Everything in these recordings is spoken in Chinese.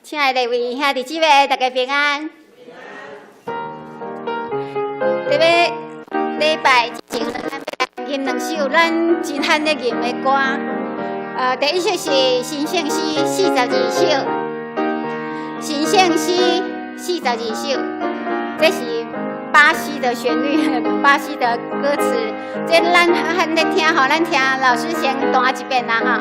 亲爱的各位兄弟姊妹，大家平安。特别礼拜前，咱要吟两首咱真罕的吟的歌。第一首是《新圣诗》42首，《新圣诗》42首，这是巴西的旋律，巴西的歌词。这咱罕在听，好，咱听老师先弹一遍啦哈。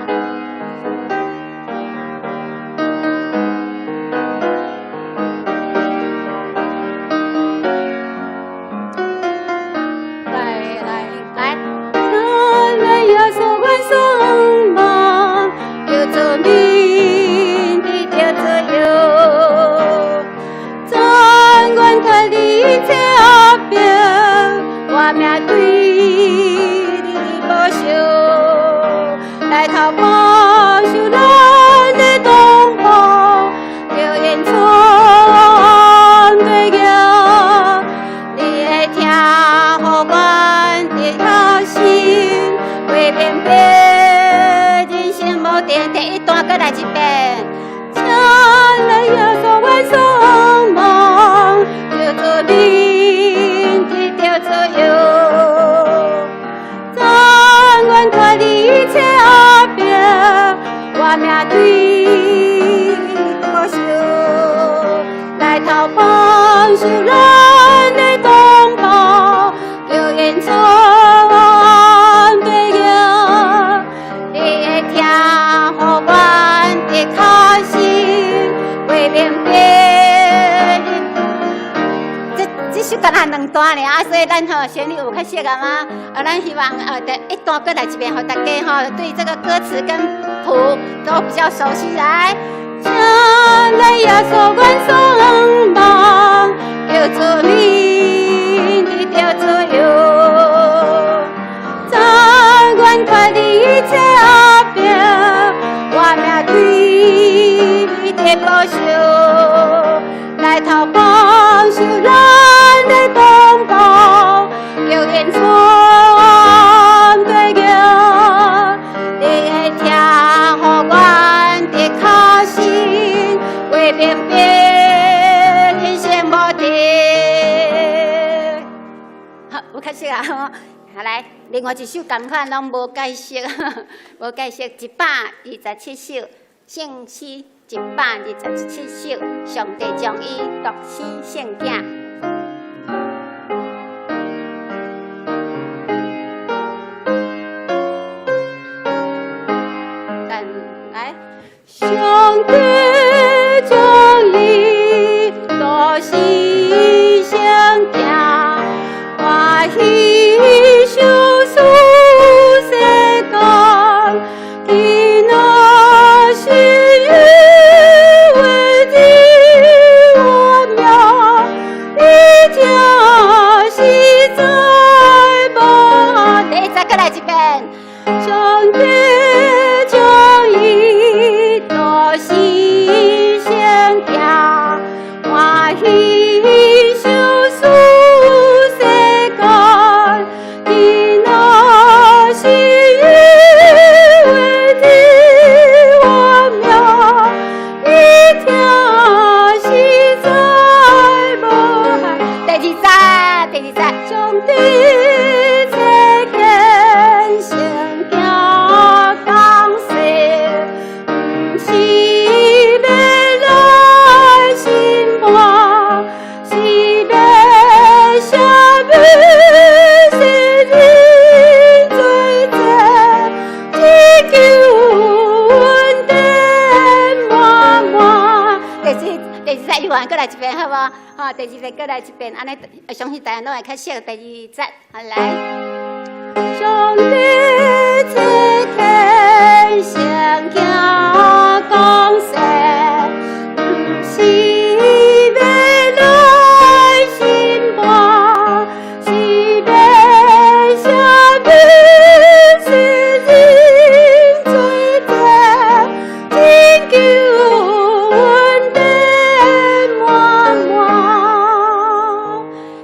所以咱吼旋律有较适合吗？咱希望一段过来一遍，让大家吼对这个歌词跟谱都比较熟悉。来，请来耶稣愿双望，叫做你叫做有，但愿看你一切后边，我命对你的保守，来头帮助咱的同胞，叫演唱对叫，你会听予阮的脚心，为明白人生无题。好，有较适合吼。好来，另外一首同款拢无解释，无解释127首，圣诗127首，上帝将伊独生圣囝。上帝将伊独生圣囝，欢喜受死世间，今仔是为你我命，你正是在无。第再过来一遍，上帝将伊独生圣囝，欢喜受死世间，今仔是为你我命，你正是在无限。第二节，上帝赐给圣囝。段过来一遍好无？好，第二遍过来一遍，安尼相信大家拢会较熟第二节。好来，上帝赐天上行讲世，不是要来审判，是要赦免世人罪债，拯救阮的满满。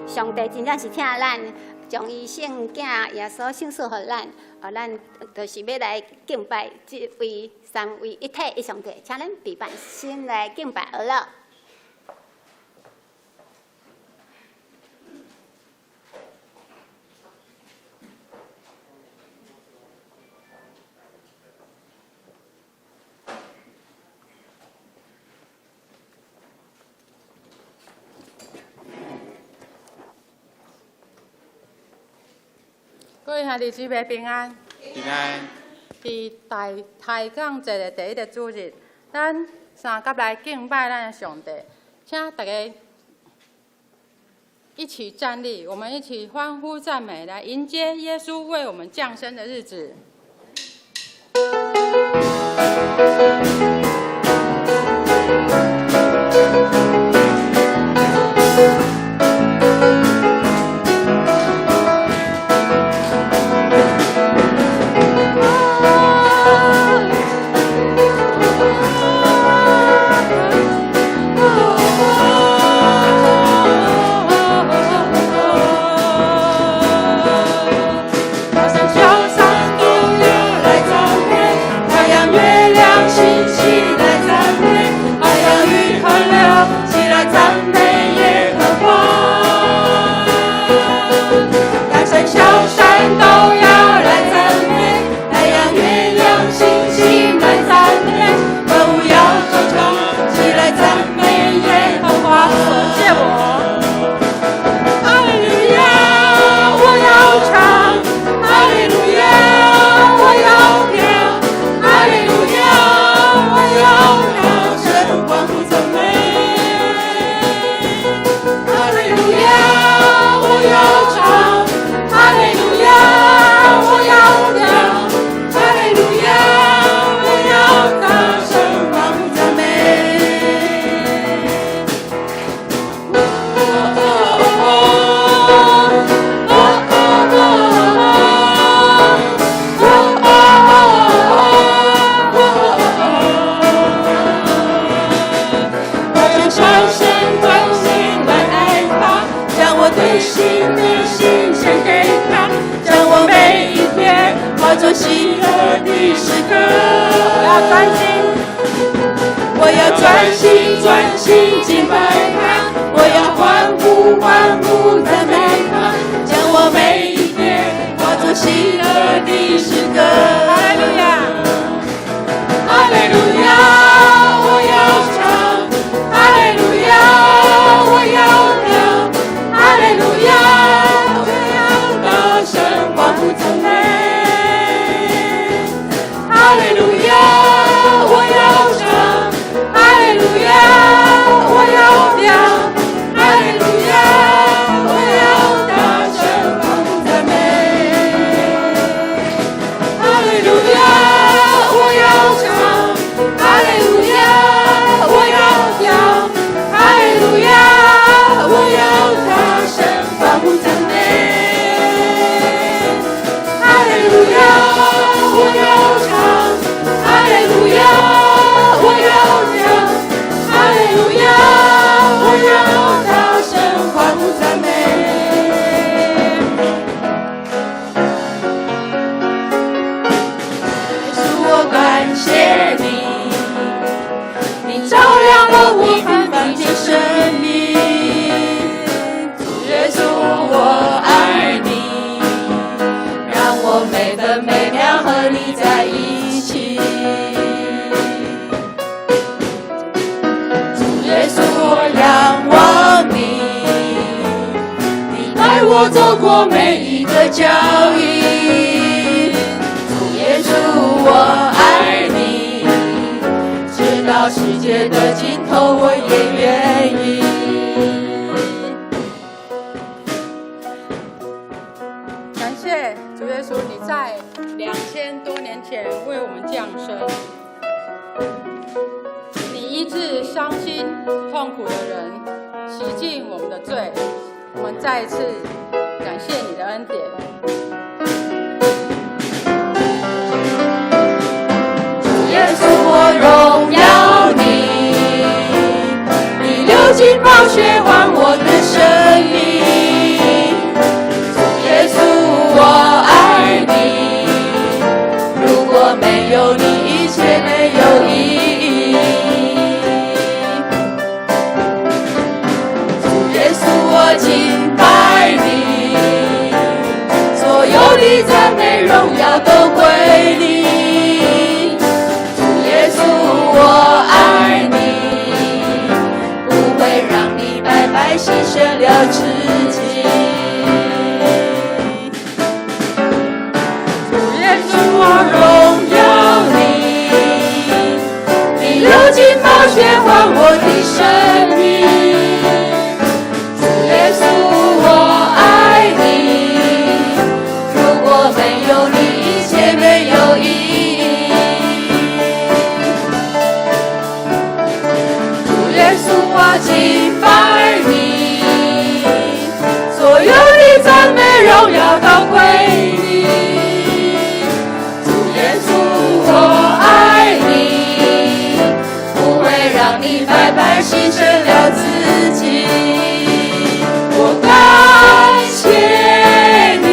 上帝真正是听咱。将伊圣囝耶稣圣赐予咱，咱就是要来敬拜这位三位一体的上帝，请咱备办心来敬拜好了。各位兄弟姊妹平安。平安。伫台港节的第一个主日，咱三甲来敬拜咱的上帝，请大家一起站立，我们一起欢呼赞美，来迎接耶稣为我们降生的日子。我走过每一个脚印，主耶稣，我爱你，直到世界的尽头，我也愿意。多年前为我们降生，你医治伤心痛苦的人，洗净我们的罪。我们再一次感谢你的恩典。主耶稣，我荣耀你，你流尽宝血换我的生命。主耶稣，我爱你，如果没有你，一切没有意义。主耶稣，我敬拜你，所有的赞美荣耀都归你。主耶稣，我爱你，不会让你白白牺牲了自己。主耶稣，我荣耀你，你流尽宝血换我的生命。主耶稣，我爱你，如果没有你，一切没有意义。主耶稣，我敬拜你，所有的赞美荣耀都归你。主耶稣，我爱你，不会让你白白牺牲了自己。我感谢你，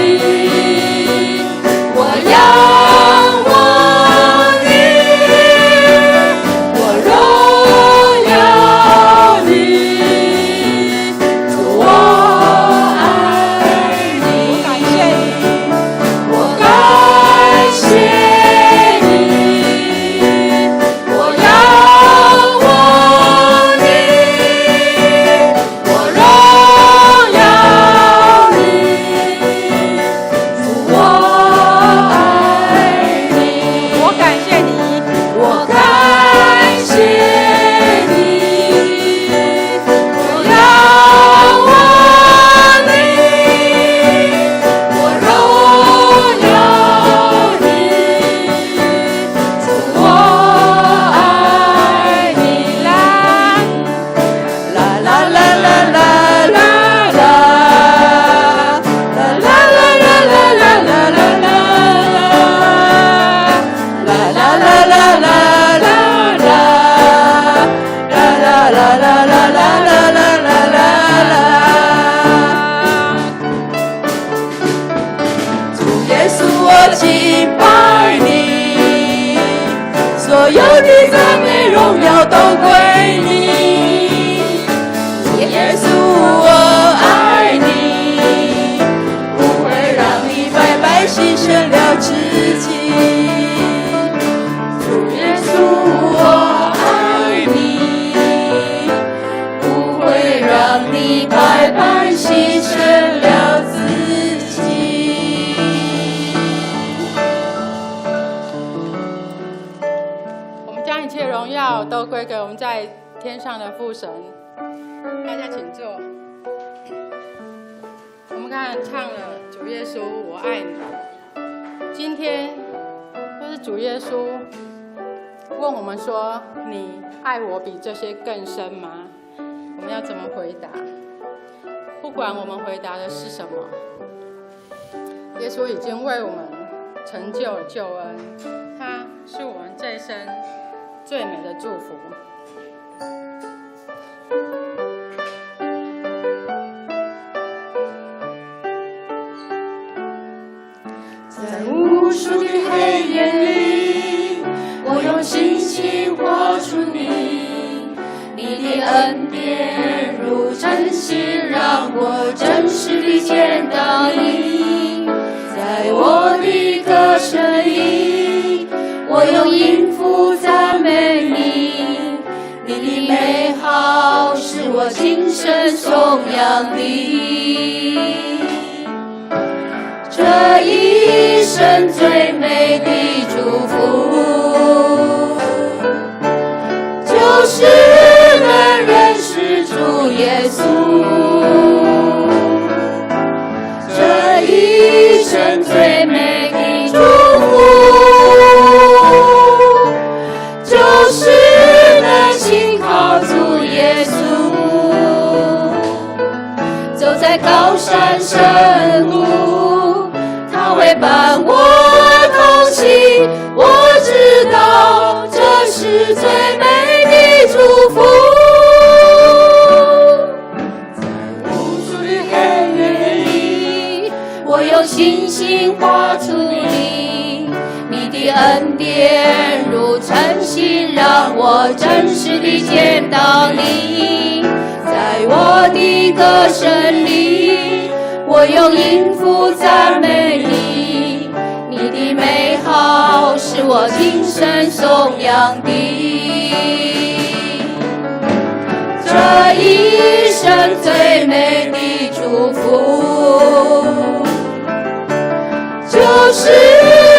我仰望你，我荣耀你，主，我爱你。感谢你，我感谢你，我仰望你，我荣耀你，主，我爱你。我感谢你，我感谢你，我仰望你，我荣耀你，主，我爱你。啦啦啦啦啦啦啦，啦啦啦啦啦啦啦啦啦，啦啦啦啦啦啦啦，啦啦啦啦啦啦啦啦啦啦。主耶稣，我敬拜你，所有的赞美荣耀都归你。主耶稣，我爱你，不会让你白白牺牲了自己。主耶稣，我爱你，不会让你白白牺牲了自己。我们将一切荣耀都归给我们在天上的父神。大家请坐。我们刚才唱了主耶稣，我爱你。今天就是主耶稣问我们说：“你爱我比这些更深吗？”我们要怎么回答？不管我们回答的是什么，耶稣已经为我们成就了救恩，他是我们这一生最美的祝福。在无数的黑夜里，我用信心活出你，你的恩典如晨星，让我真实地见到你。在我的歌声里，我用音符赞美你，你的美好使我今生颂扬你。这一生最美的祝福，就是能认识主耶稣。这一生最美的祝福，恩典如晨星，让我真实地见到你。在我的歌声里，我用音符赞美你。你的美好是我今生颂扬的。这一生最美的祝福，就是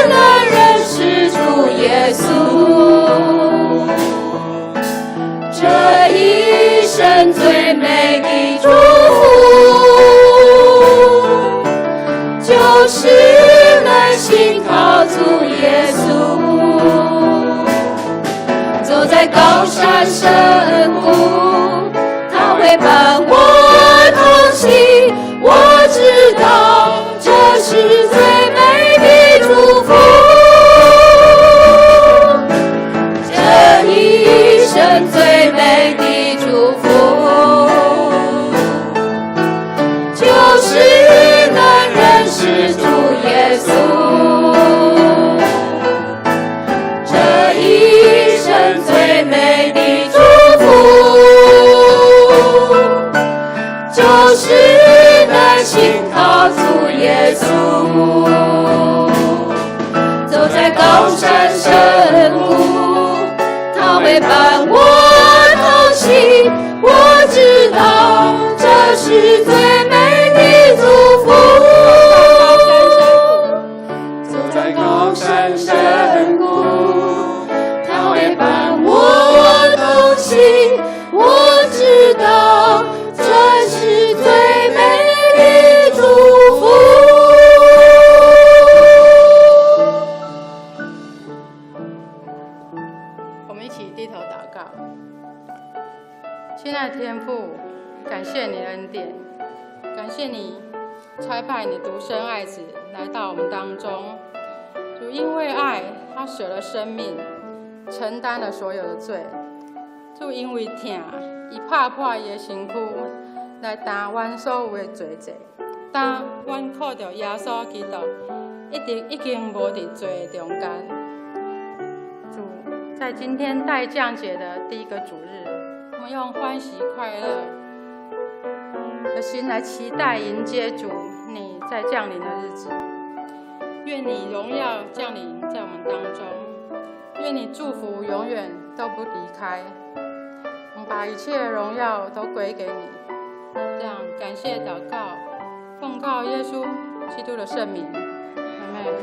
能认识主耶稣。这一生最美的祝福，就是能信靠主耶稣。走在高山深谷，他会伴我同行。我知道这是最美的祝福。这一生最美的祝福，就是能认识主耶稣。这一生最美的祝福，就是能信靠主耶稣。走在高山深谷，他会伴我同行。我知道这是最美的祝福。走在高山深谷，他会伴我同行。我知道这是最美的祝福。我们一起低头祷告。亲爱的天父，感谢你的恩典，感谢你差派你独生爱子来到我们当中。主因为爱，他舍了生命，承担了所有的罪。主因为疼，伊拍破伊的身躯，来担阮所有的罪责。当阮靠着耶稣基督，已经无伫罪的中间。主，在今天待降节的第一个主日，我们用欢喜快乐的心来期待迎接主你在降临的日子。愿你荣耀降临在我们当中，愿你祝福永远都不离开。我们把一切荣耀都归给你，这样感谢祷告，奉告耶稣基督的圣名，阿们。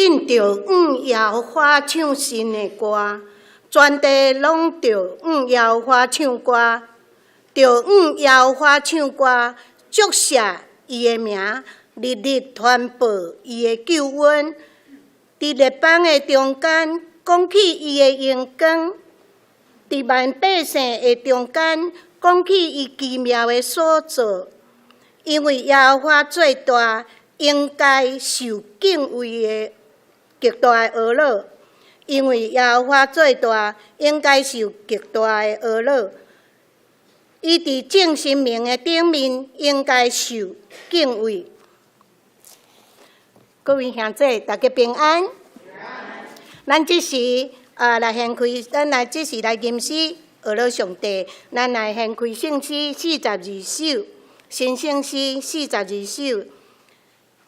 恁着往摇花唱新的歌，全地拢着往摇花唱歌，着往摇花唱歌，祝谢伊的名，日日传播伊的救恩。伫列邦的中间，讲起伊的荣光；伫万百姓的中间，讲起伊奇妙的所做。因为耶和华最大，应该受敬畏的极大的恶乐。因为耶和华最大，应该受极大的恶乐。伊伫正神明的顶面，应该受敬畏。各位兄弟，大家平安。咱这时来献开，咱来这时来吟诗，学了上帝。咱来献开圣诗42首，新圣诗42首，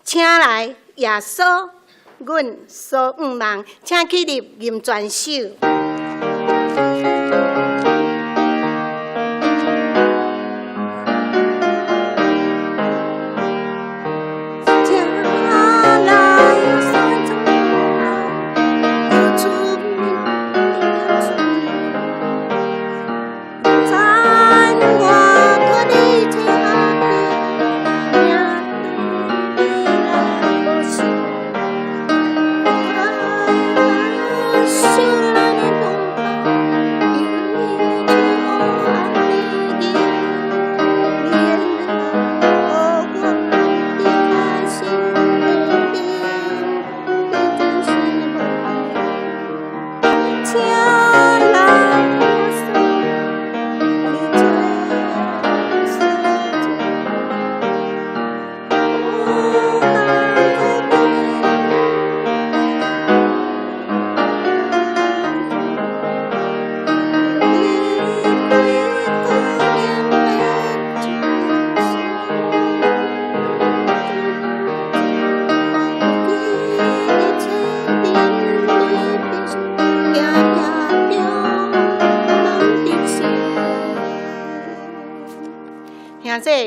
请来耶稣，阮所望望，请起立吟全首。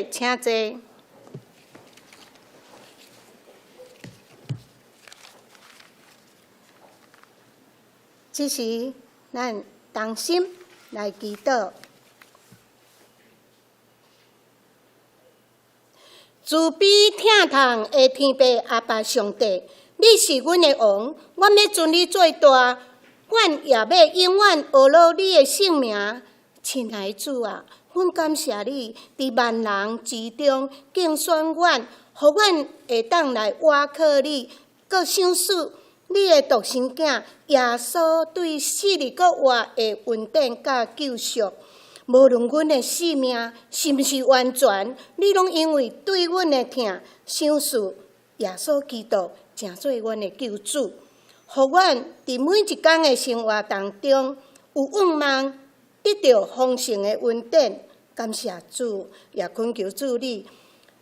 请坐。这时，咱同心来祈祷。慈悲疼痛的天父阿爸上帝，你是阮的王，阮要尊你做大，阮也要永远学了你的圣名。亲爱的主啊！阮感谢你，伫万人之中竞选阮，互阮会当来倚靠你，搁想思你的独生囝耶稣对死里搁活的恩典甲救赎。无论阮的性命是毋是完全，你拢因为对阮的疼，想思耶稣基督成做阮的救主，互阮伫每一天的生活当中有望望得到丰盛的恩典。感谢主，也恳求主你，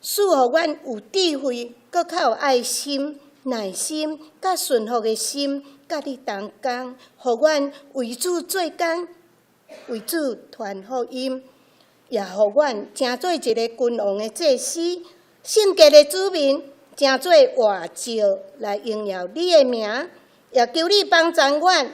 赐互阮有智慧，搁较有爱心、耐心、甲顺服的心，甲你同工，互阮为主做工，为主传福音，也互阮成做一个君王的祭司，圣洁的子民，成做活石来荣耀你的名，也求你帮助阮。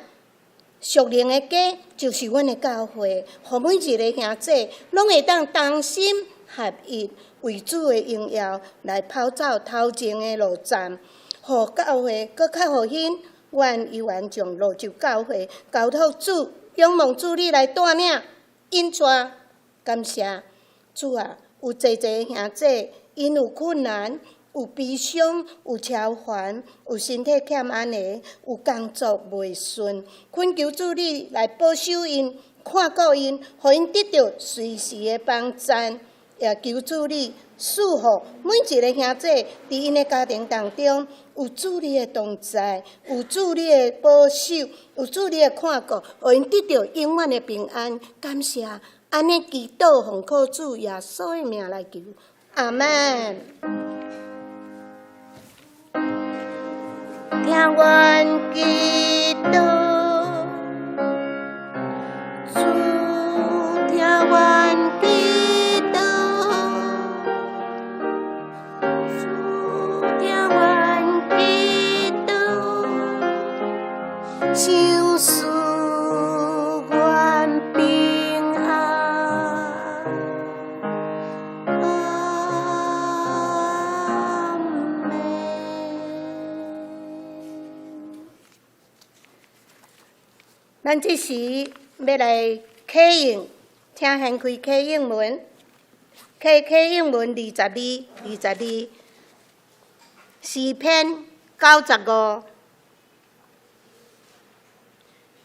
属灵的家就是阮的教会，互每一个兄弟拢会当同心合一，为主的荣耀来跑走头前的路站，互教会搁较互兴，愿伊愿将路就教会交托主，仰望主你来带领引带。感谢主啊！有济兄弟因有困难。有悲伤，有超烦，有身体欠安尼，有工作袂顺，恳求主你来保守因，看顾因，互因得到随时的帮助，也求主你赐福每一个兄弟伫因的家庭当中有主你的同在，有主你的保守，有主你的看顾，互因得到永远的平安。感谢，安尼祈祷奉靠主耶稣的名来求，阿门。听阮祈祷，主听阮祈祷，主听阮祈祷，咱这时要来启应，请掀开启应文。启应文22，诗篇95。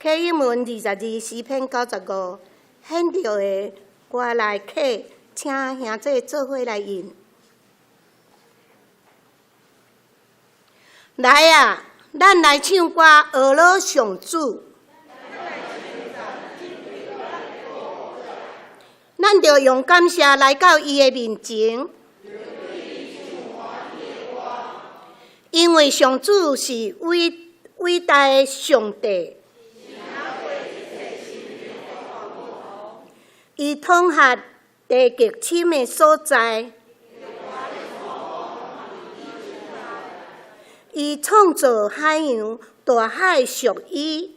启应文22，诗篇95，选着的歌来启，请兄弟做伙来吟。来啊，咱来唱歌，学老上主。咱着用感谢来到伊的面前，因为上主是伟大的上帝，伊统辖地极深的所在，伊创造海洋，大海属伊。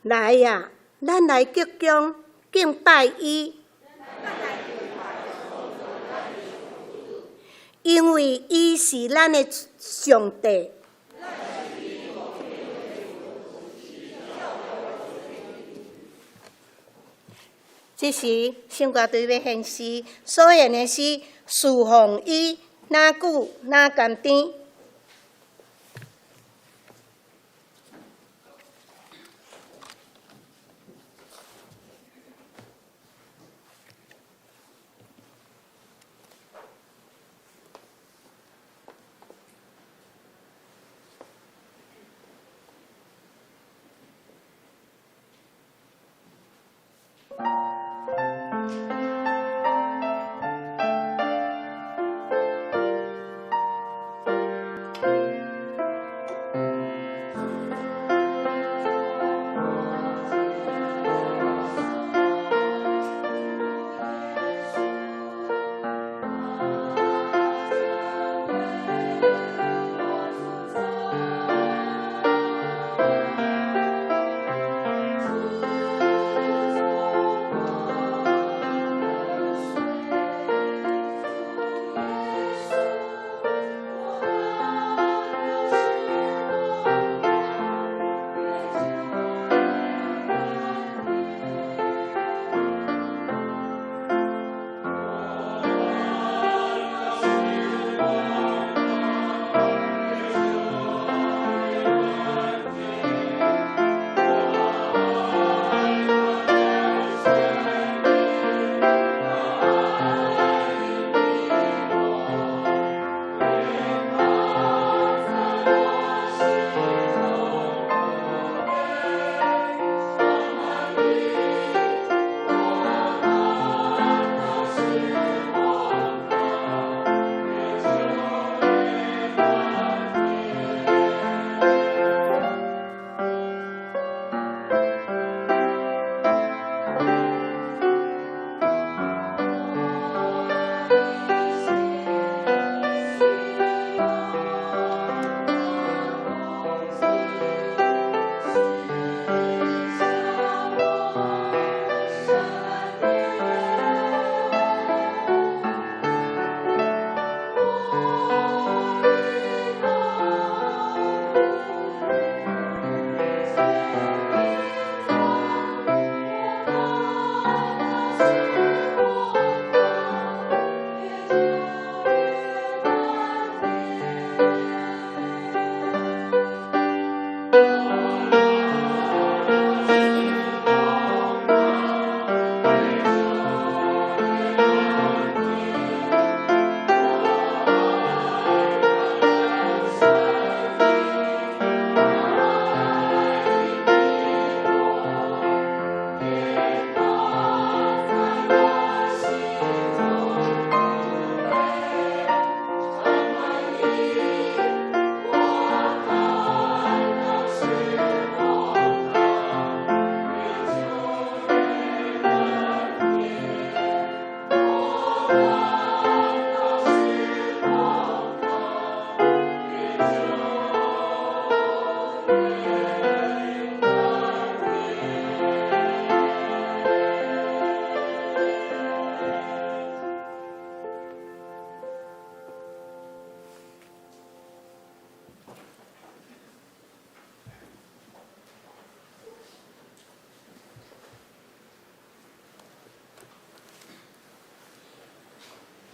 来呀！咱来鞠躬敬拜伊，因为伊是咱的上帝。这时圣歌队要献诗，所言的诗侍奉伊，哪久哪甘甜。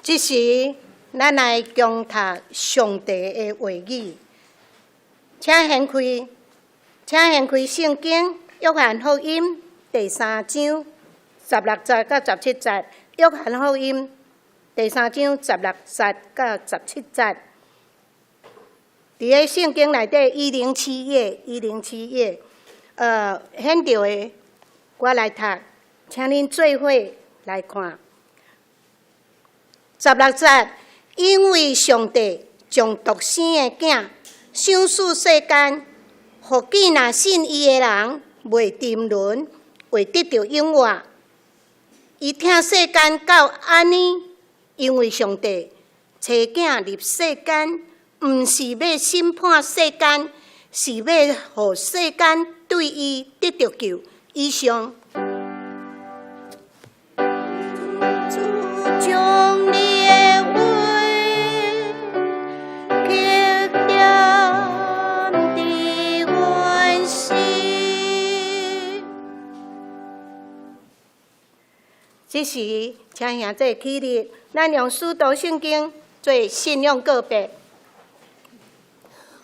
这时，咱来共读上帝的话语，请掀开圣经约翰福音第3章16节到17节。约翰福音第3章16节到17节。伫个圣经内底107页，显着的，我来读，请恁做伙来看。16节，因为上帝将独生的囝赏赐世间，互既若信伊的人袂沉沦，会得到永活。伊疼世间到安尼，因为上帝找囝入世间，毋是要审判世间，是要互世间对伊得到救。以上。将你的话刻在阮心。这时，请兄弟起立，咱用使徒圣经做信仰告白。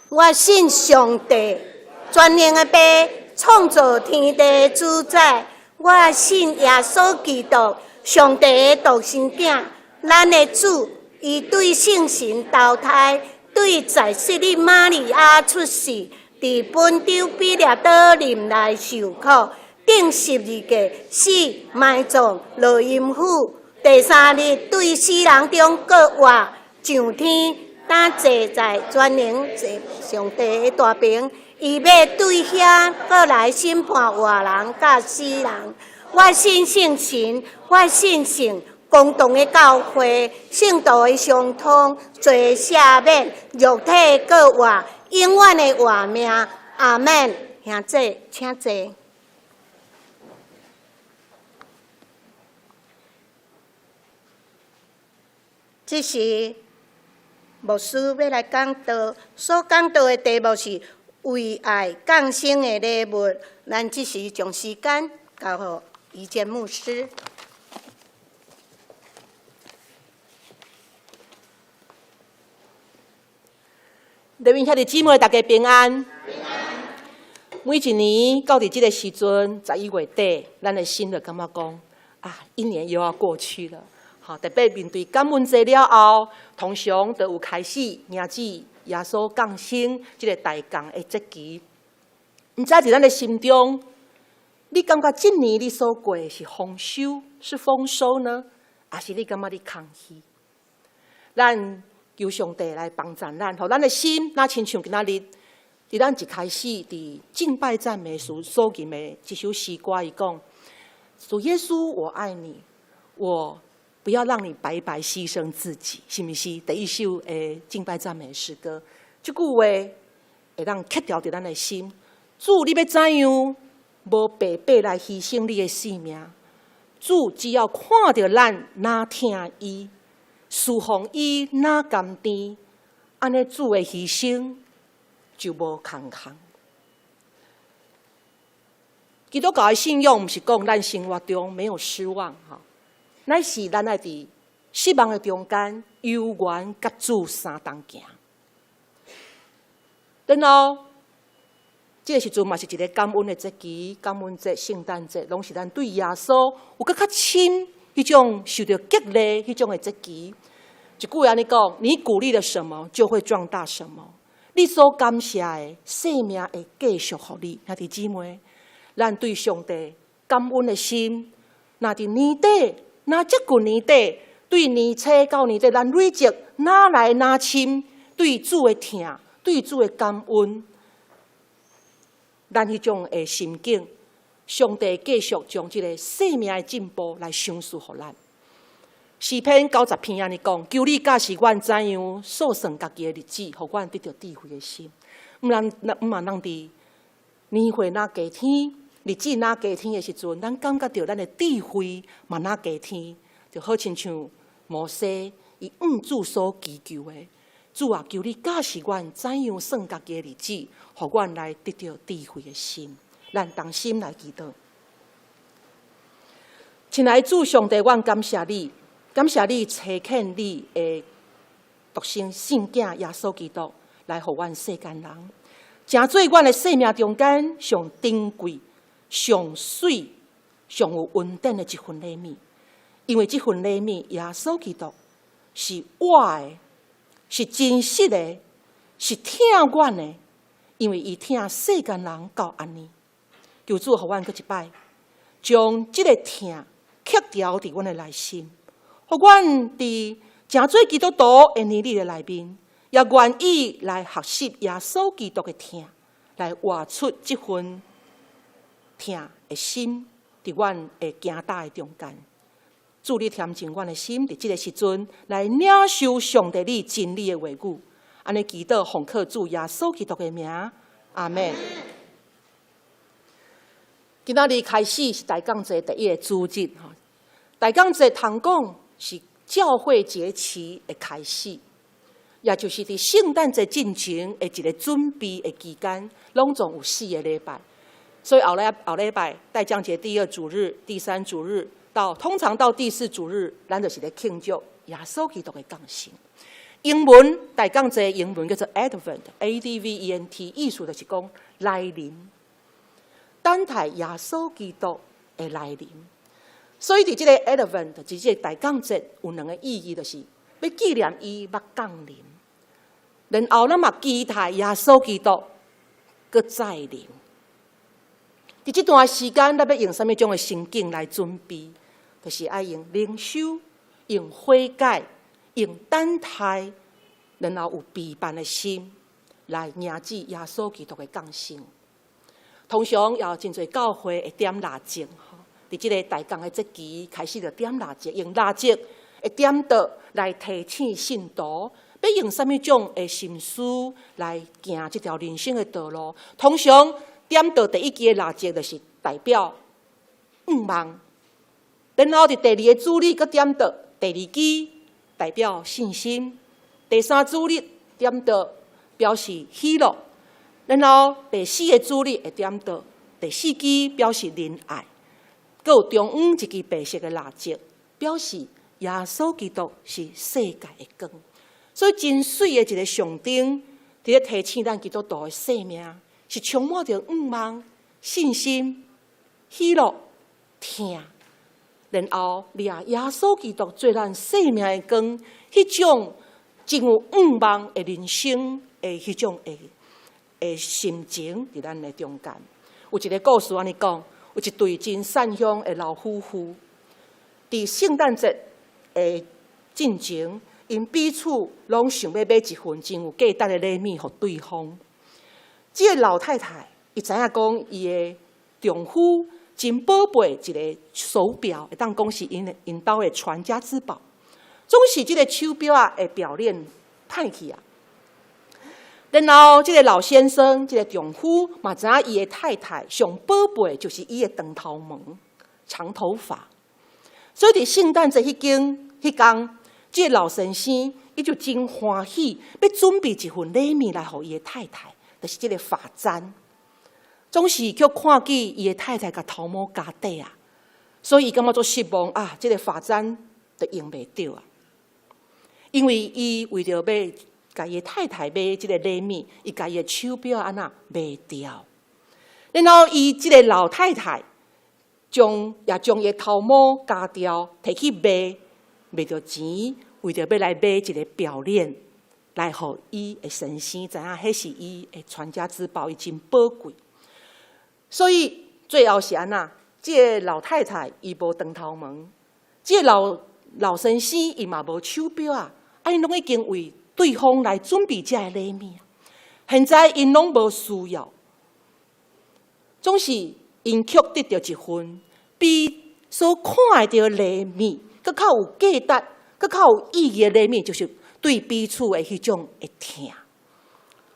我信上帝，全能的爸，创造天地主宰。我信耶稣基督，上帝的独生囝，咱的主。伊对圣神投胎，对在世的玛利亚出世，伫本州比勒岛林内受苦，顶12个死，埋葬，落阴府。第3日对死人中各活，上天。当坐在全能上帝的大屏，伊要对遐过来审判活人甲死人。我信圣神，我信圣公同的教会，圣道的相通，罪赦免，肉体各活，永远的活命。阿门。兄弟，请坐。这时。牧师要来讲道，所讲道的题目是为爱降生的礼物。咱这时将时间交予于坚牧师。弟兄兄弟姊妹，大家平安。每一年到伫这个时阵，11月底，咱的心就感觉讲一年又要过去了。特别面对感恩节了后，通常就有开始迎接耶稣降生这个大降的节期。毋知伫咱的心中，你感觉今年你所过是丰收是丰收呢，还是你感觉你空虚？咱求上帝来帮助咱，互咱的心，那亲像今仔日，伫咱一开始伫敬拜赞美所吟的一首诗歌，伊讲：主耶稣，我爱你，我。不要让你白白牺牲自己，是不是？第一首敬拜赞美诗歌，这句话会让刻掉伫咱的心。主，你要怎样？无白白来牺牲你的性命。主只要看到咱哪听伊，侍奉伊哪甘甜，安尼主的牺牲就无空空。基督教的信仰，毋是讲咱生活中没有失望哈。乃是咱爱伫失望的中间，有缘甲主相同行。然后，这个时阵嘛是一个感恩的节期，感恩节、圣诞节，拢是咱对耶稣有较亲迄种受到激励迄种的节期。一句安尼讲，你鼓励了什么，就会壮大什么。你所感谢的生命会继续互你，兄弟姊妹，咱对上帝感恩的心，那伫年底。那这旧年底，对年初到年底，咱累积哪来哪深，对主的疼，对主的感恩，咱迄种的心境，上帝继续将这个生命的进步来赏赐互咱。诗篇90篇安尼讲，求你教示阮怎样数算家己的日子，互阮得到智慧的心。毋嘛通伫年岁哪加天。日子哪加天的时阵，咱感觉到咱的智慧嘛哪加天，就好亲像摩西伊主所祈求的，主啊，求你教示阮怎样算家己的日子，互阮来得到智慧的心。咱同心来祈祷。亲爱的主上帝，阮感谢你，感谢你差遣你的独生圣囝耶稣基督来互阮世间人，成做阮的生命中间上珍贵、上水、上有温定的一份礼物。因为这份礼物，耶稣基督是活的，是真实的，是疼阮的。因为伊疼世间人到安尼，求主互阮搁一摆，将这个疼刻条伫阮的内心，互阮伫成做基督徒的年日的内面，也愿意来学习耶稣基督的疼，来活出这份疼的心伫阮的行大的中间。主，你添进阮的心，伫这个时阵来领受上帝你真理的话语。安尼祈祷奉靠主耶稣基督的名，阿门。今仔日开始是大港节第一个主日哈，大港节通讲是教会节期的开始，也就是伫圣诞节进前的一个准备的期间，拢总有4个礼拜。所以后礼拜大港节第2主日、第3主日通常到第4主日，咱就是咧庆祝耶稣基督的降生。英文大港节英文叫做 Advent，A-D-V-E-N-T， 意思就是讲来临，等待耶稣基督的来临。所以伫这个 Advent， 即这个大港节有2个意义，就是要纪念伊捌降临，然后咱嘛期待耶稣基督搁再临。伫这段时间，咱要用什么种的心境来准备？就是爱用灵修、用悔改、用等待，然后有备办的心来迎接耶稣基督的降生。通常也有真侪教会会点蜡烛，伫这个大港的节期开始就点蜡烛，用蜡烛会点到来提醒信徒，要用什么种的心思来行这条人生的道路。通常点到第1支的蜡烛，就是代表愿望。然后伫第2个主日，佮点到第2支，代表信心；第3主日点到表示喜乐；然后第4个主日会点到第4支，表示仁爱。佮有中央一支白色的蜡烛，表示耶稣基督是世界的光。所以真水的一个象征，伫咧提醒咱基督徒的生命是充满着愿望、信心、喜乐、疼。然后，耶稣基督做咱生命的光，迄种真有愿望的人生的迄种的心情，伫咱的中间。有一个故事安尼讲，有一对真善良的老夫妇，伫圣诞节的进前，因彼此拢想要买一份真有价值的礼物给对方。这个老太太，伊知影讲伊的丈夫真宝贝一个手表，会当讲是因家的传家之宝。总是这个手表的表链歹去啊。然后，这个老先生，这个丈夫嘛知影伊的太太上宝贝就是伊的长头毛、长头发。所以伫圣诞节迄天，这个老先生伊就真欢喜，要准备一份礼物来给伊的太太，就是这个发簪。总是却看见伊的太太甲头毛夹底啊，所以伊感觉做失望啊，这个发簪就用袂着啊。因为伊为着要甲伊的太太买这个礼物，伊甲伊的手表安那卖掉。然后伊这个老太太将伊的头毛夹掉，摕去卖着钱，为着要来买一个表链，来互伊的先生知影，迄是伊的传家之宝，伊真宝贵。所以最后是安那，这个老太太伊无长头毛，这个老先生伊嘛无手表啊，因拢已经为对方来准备这个礼物。现在因拢无需要，总是因却得到一份比所看会到礼物更较有价值、更较有意义的礼物，就是对彼此的迄种的疼，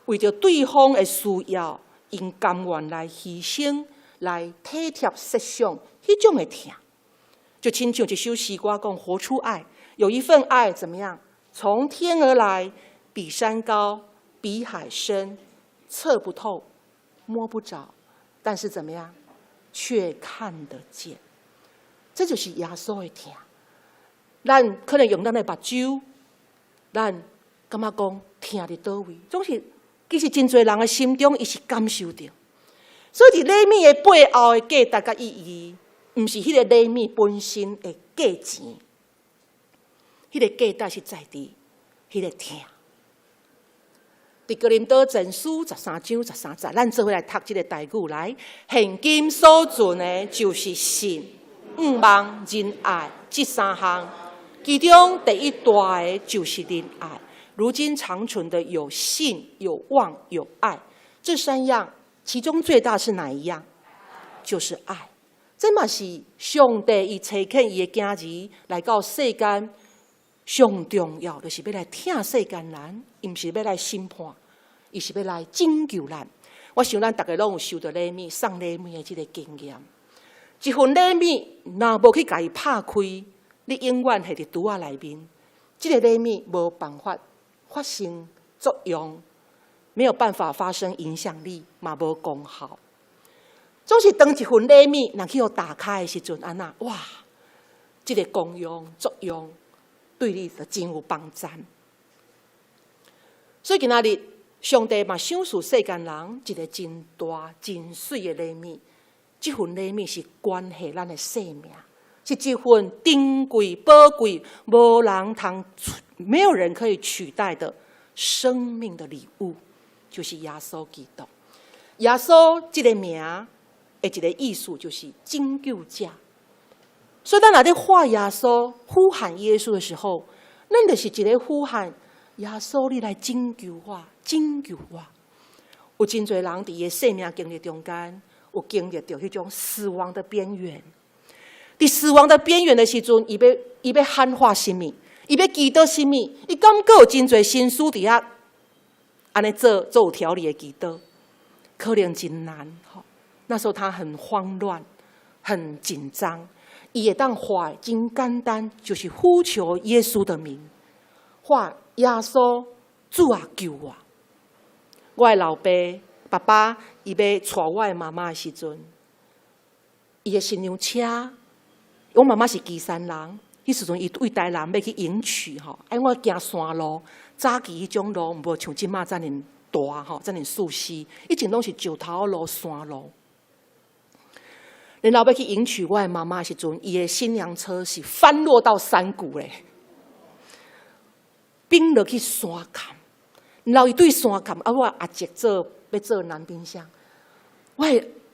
为着对方的需要。因甘愿来牺牲，来体贴设想，迄种的疼，就亲像一首诗歌讲：活出爱，有一份爱怎么样？从天而来，比山高，比海深，测不透，摸不着，但是怎么样，却看得见。这就是耶稣的疼。咱可能用咱的目睭，咱感觉讲听伫倒位，总是其实真侪人的心中，伊是感受到。所以伫礼物的背后的价值甲意义，毋是迄个礼物本身的价钱，迄个价值是在伫迄个听。伫哥林多前书13章13节，咱做伙来读这个台语来。现今所存的，就是信、望、仁爱这三项，其中第一大的就是仁爱。如今长存的有信、有望、有爱，这三样，其中最大是哪一样？就是爱。这嘛是上帝伊差遣伊的囝儿来到世间。上重要就是要来听世间人，伊毋是要来审判，伊是要来拯救咱。我想咱大家拢有收到礼物、送礼物的这个经验。一份礼物若无去甲伊拍开，你永远系伫橱仔内面，这个礼物无办法发生作用，没有办法发生影响力，嘛无功效。总是当一份礼物若去互打开的时阵，安那哇，这个功用作用。对你就真有帮助。所以今仔日，上帝嘛赏赐世间人一个真大、真水的礼物。这份礼物是关系咱的生命，是一份珍贵、宝贵、没有人可以取代的生命的礼物，就是耶稣基督。耶稣这个名的一个意思就是拯救者。所以，咱若咧喊耶稣、呼喊耶稣的时候，咱就是一个呼喊耶稣，你来拯救我，拯救我。有真侪人伫伊的生命经历中间，有经历到迄种死亡的边缘。伫死亡的边缘的时阵，伊要喊话什么？伊要祈祷什么？伊感觉有真侪心思伫遐，安尼做有条理的祈祷，可能真难。那时候他很慌乱，很紧张。伊会当喊真简单，就是呼求耶稣的名，喊耶稣主啊救我！我的老爸爸伊要带我的妈妈的时阵，伊的新娘车，我妈妈是基山人，迄时阵伊为台南要去迎娶吼，我行山路，早期迄种路无像即马遮尔大吼，遮尔舒适，以前拢是石头路、山路。然后要去迎娶我的妈妈的时阵，伊的新娘车是翻落到山谷嘞，冰落去山坎。然后伊对山坎，我阿姐要做男宾相，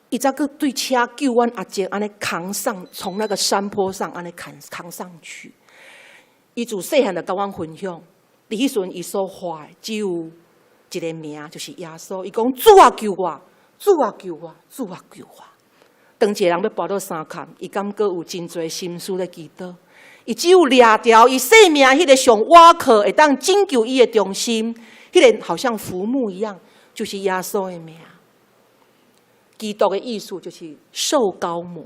伊才个对车救阮阿姐，安尼扛上，从那个山坡上安尼扛上去。伊自细汉就甲阮分享，伫迄阵伊所喊只有一个名，就是耶稣。伊讲主啊救我，主啊救我，主啊救我。当一个人要跋到山坎，伊感觉有真侪心思咧祈祷。伊只有掠条伊生命迄个上瓦靠，会当拯救伊的中心，迄个好像浮木一样，就是耶稣的名。基督的意思就是受膏抹、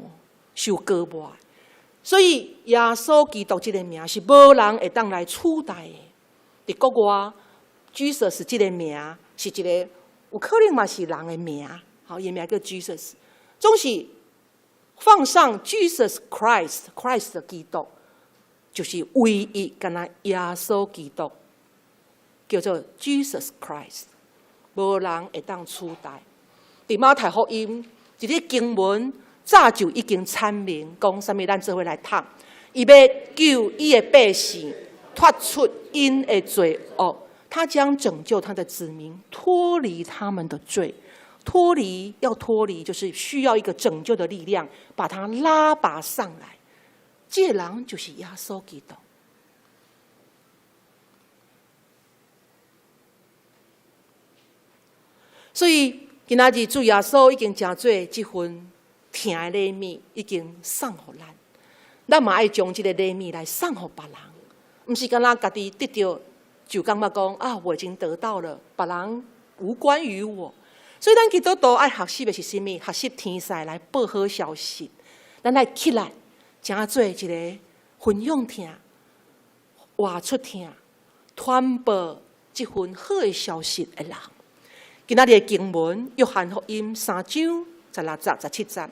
受割抹，所以耶稣基督这个名是无人会当来取代的。伫国外 ，Jesus 这个名是一个有可能嘛是人的名，好，伊名叫 Jesus， 总是。放上 Jesus Christ 的基督，就是唯一敢若耶稣基督，叫做 Jesus Christ， 无人会当取代。伫马太福音一个经文早就已经阐明，讲啥物？咱做伙来读，伊要救伊的百姓脱出因的罪恶，他将拯救他的子民脱离他们的罪。脱离就是需要一个拯救的力量，把它拉拔上来。这个人就是耶稣基督。所以今仔日主耶稣已经真做这份听的礼物，已经送给咱。咱嘛爱将这个礼物来送给别人，不是干那家己得到就感觉讲啊，我已经得到了，别人无关于我。所以咱基督徒爱学习的是什么？学习天使来报好消息，咱来起来，真做一个分享听、活出听、传播这份好的消息的人。今仔日的经文，约翰福音3章16节、17节，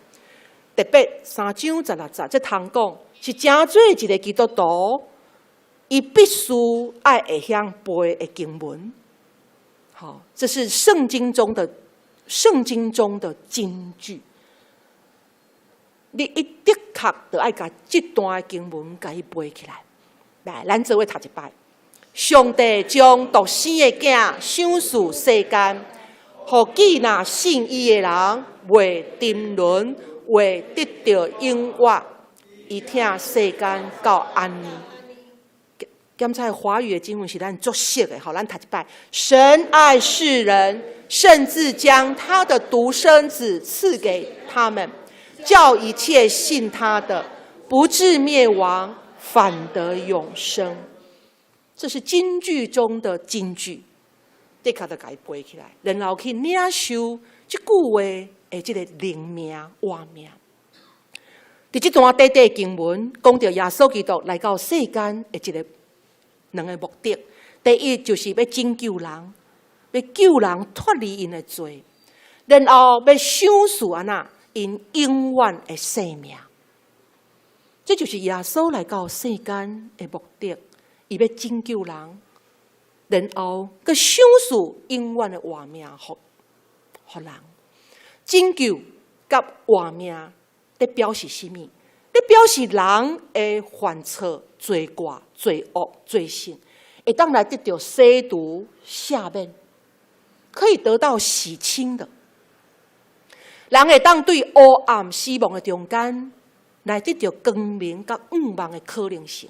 特别3章16节，这通讲是真做一个基督徒伊必须爱会晓背的经文。好，这是圣经中的金句。你一的确就爱把这段的经文甲伊背起来。来，咱做伙读一摆。上帝将独生的囝赏赐世间，互记那信伊的人袂沉沦，会得到永远。伊听世间到安尼。检查华语的经文是咱足熟的，好，咱读一摆。神爱世人，甚至将他的独生子赐给他们，叫一切信他的不至灭亡，反得永生。这是金句中的金句，得卡得给背起来，然后去领受这句话的这个灵命活命。伫这段短短经文讲到耶稣基督来到世间的这个两个目的，第一就是要拯救人，要救人脱离因的罪，然后要赏赐安那因永远的生命。这就是耶稣来到世间的目的。伊要拯救人，然后佮赏赐永远的活命，互人。拯救甲活命，在表示什么？在表示人的犯错、罪过、罪恶、罪性，会当来得到洗除、赦免，可以得到洗清的。人会当对黑暗、死亡的中间，来得到光明甲永望的可能性。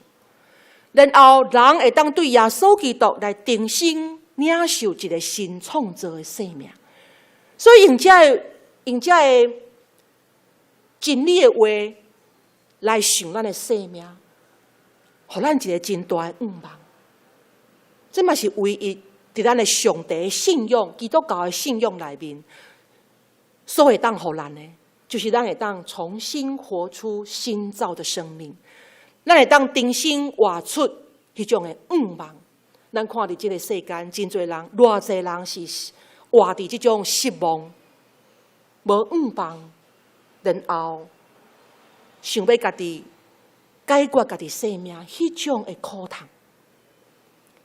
然后，人会当对耶稣基督来重新领受一个新创造的生命。所以，用这个真理的话来想咱的生命，互咱一个真大的愿望。这嘛是唯一伫咱的上帝的信仰、基督教的信仰内面，所会当互咱的，就是咱会当重新活出新造的生命。咱会当重新活出迄种的愿望。咱看伫这个世间，真侪人，偌侪人是活伫这种失望、无愿望，然后想要家己解决家己生命迄种的苦痛。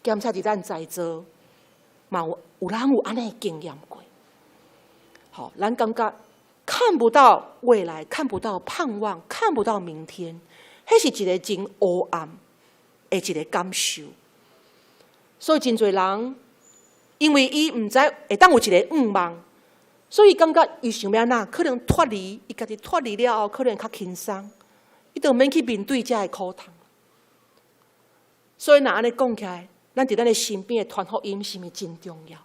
检查伫咱在座，嘛有人有安尼经验过。好，咱感觉看不到未来，看不到盼望，看不到明天。迄是一个真黑暗的一个感受，所以真侪人因为伊唔知会当有一个愿望，所以感觉伊想要哪可能脱离，伊家己脱离了后，可能较轻松，伊就免去面对这个苦痛。所以若安尼讲起来，咱伫咱的身边的传福音是毋是真重要？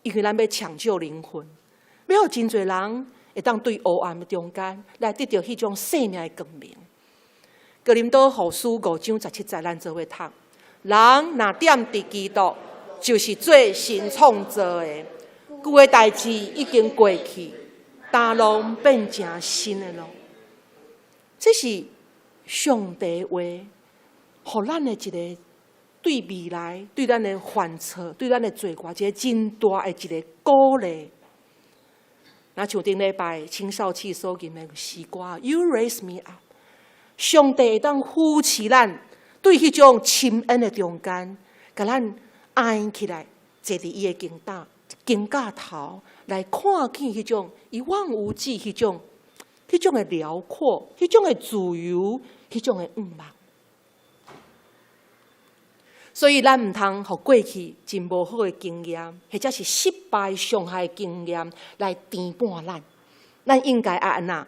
因为咱要抢救灵魂，要有真侪人会当对黑暗的中间来得到迄种生命的光明。哥林多后书5章17节，咱做伙读：人若踮伫基督，就是做新创造的，旧的代志已经过去，大路变成新的路。这是上帝话，互咱的一个对未来、对咱的犯错、对咱的罪过，一个真大的一个鼓励。那像顶礼拜青少期所吟的诗歌 ，You raise me up。上帝会当扶持咱，对迄种深恩的中间，甲咱安起来，坐伫伊的肩胛头，来看见迄种一望无际，迄种的辽阔，迄种的自由，迄种的愿望。所以，咱唔通互过去真无好的经验，或者是失败伤害的经验来填满咱。咱应该安那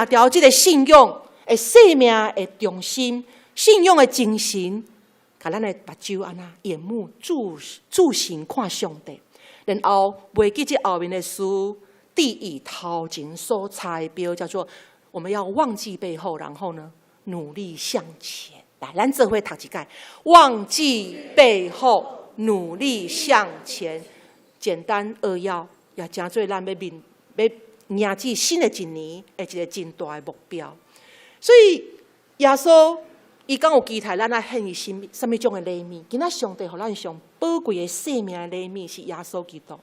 抓牢这个信仰。生命的重心，信仰的精神，甲咱的目睭安那眼目注视看上帝，然后袂记这后面的事，第一头前所猜标叫做我们要忘记背后，然后呢努力向前。来，咱做伙读一解，忘记背后，努力向前。简单扼要，也真做咱要迎接新的一年的一个真大的目标。所以耶稣伊讲有期待咱来献伊什么种的礼物？今仔上帝互咱上宝贵的生命的礼物是耶稣基督。